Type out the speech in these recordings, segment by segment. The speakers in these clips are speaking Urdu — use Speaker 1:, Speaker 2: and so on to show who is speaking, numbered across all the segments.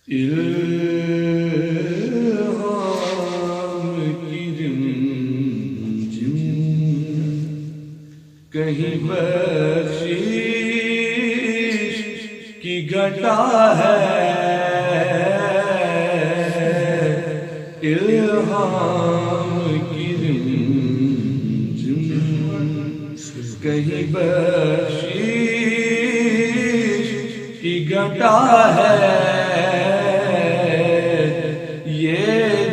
Speaker 1: الہام کی رمجم کہیں بخشش کی گھٹا ہے، الہام کی رمجم کہیں بخشش کی گھٹا ہے، یہ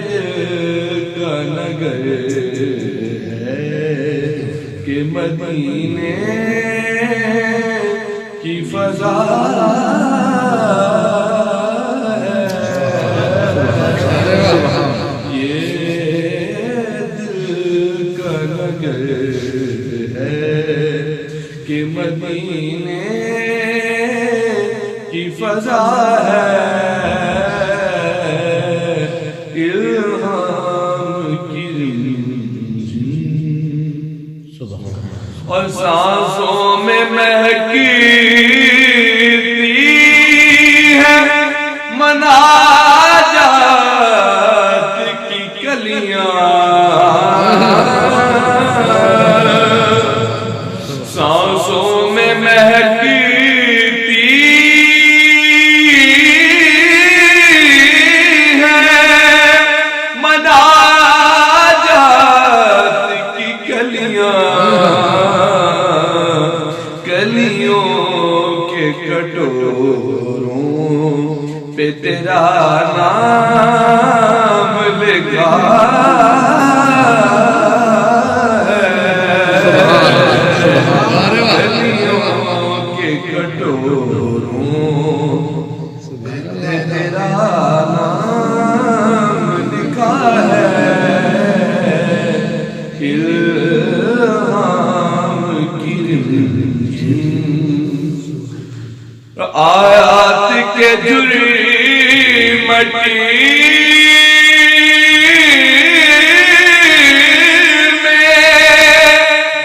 Speaker 1: دل کا نگر ہے کہ مدینے کی فضا ہے، یہ دل کا نگر ہے کہ مدینے کی فضا ہے، اور سانسوں میں مہکتی ہے مناجات کی کلیاں، سانسوں میں مہکتی ہے مناجات کی کلیاں، کلیوں کے کٹوروں پہ تیرا نام لکھا ہے، کلیوں کے کٹوروں پہ تیرا نام لکھا ہے، آیات کے جری مٹی میں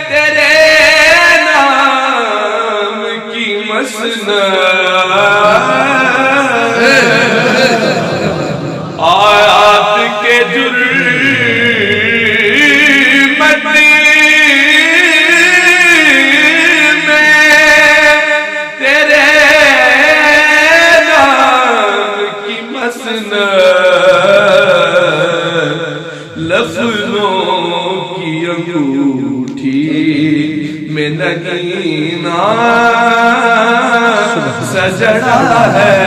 Speaker 1: تیرے نام کی مسند، آیات کے جری مٹی لفظوں کی انگوٹھی میں نگینا سجڑا ہے،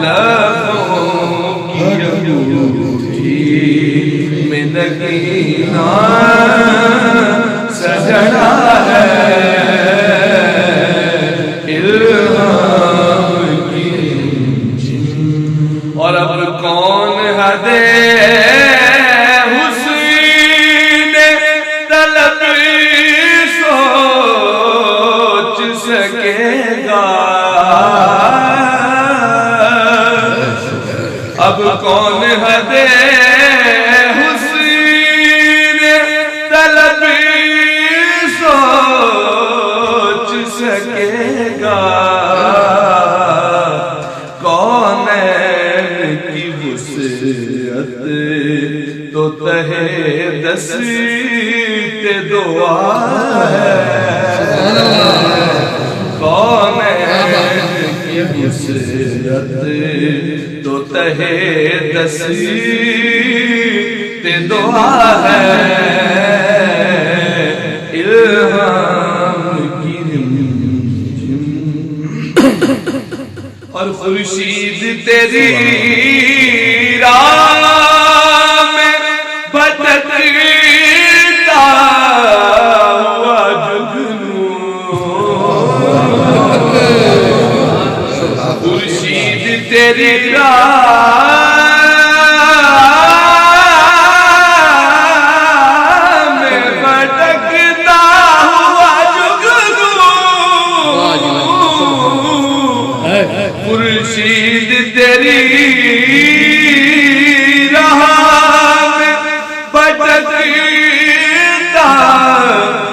Speaker 1: لفظوں کی انگوٹھی میں نگینا سجڑا ہے، اور اب کون حدے حسین طلب سوچ سکے گا، اب کون حدے حسین طلب سوچ سکے گا، تو تہے دست دعا ہے، کون کی وسعت تو تہے دست دعا ہے، الہام کی رمجم اور خورشید تیری راہ میں بھٹکتا ہوا جگنو، خورشید تیری راہ میں بھٹکتا ہوا جگنو، خورشید تیری راہ میں بھٹکتا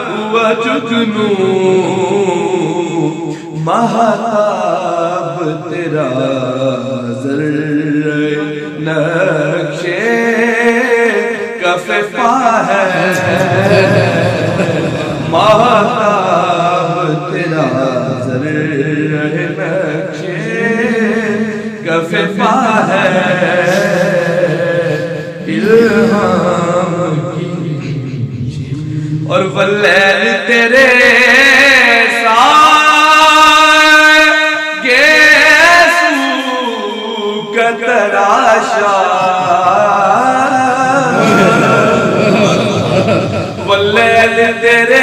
Speaker 1: ہوا جگنو، مہتاب تیرا ذرہ نقشے کف پا ہے مہتاب تیرا ذرہ نقشے کف پا ہے الہام کی اور واللیل تیرے سائے سو کا تراشا واللیل تیرے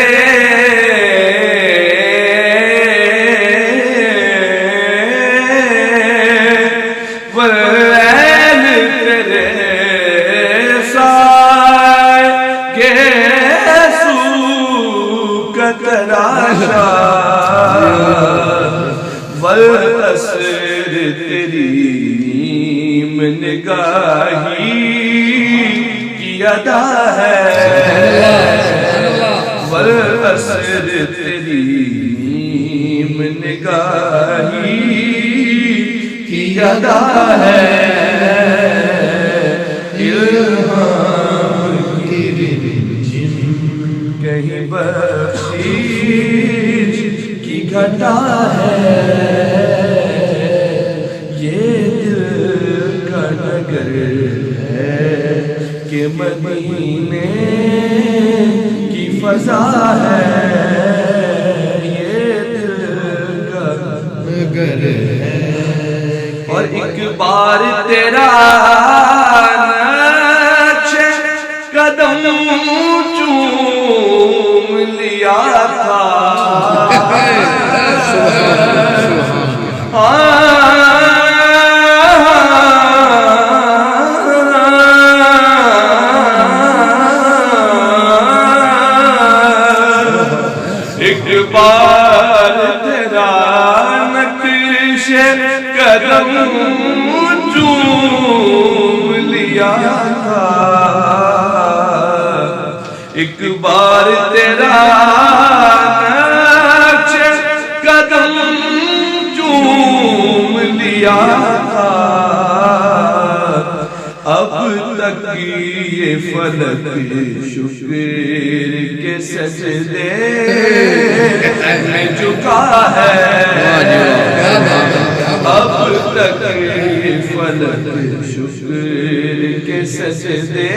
Speaker 1: والعصر تیری نیم نگاہی کی ادا ہے والعصر تیری نیم نگاہی کی ادا ہے الہام کی رمجم کہیں بخشش کی گھٹا ہے یہ دل کا نگر ہے کہ مدینے کی فضا ہے یہ دل کا نگر ہے اور ایک بار تیرا نقش قدم چوم لیا تھا ایک بار تیرا نقش قدم چوم لیا تھا ایک بار تیرا نقش قدم چوم لیا تھا اب تک یہ فلک شکر کے سجدے میں جھکا ہے اب تک یہ فلک شکر کے سجدے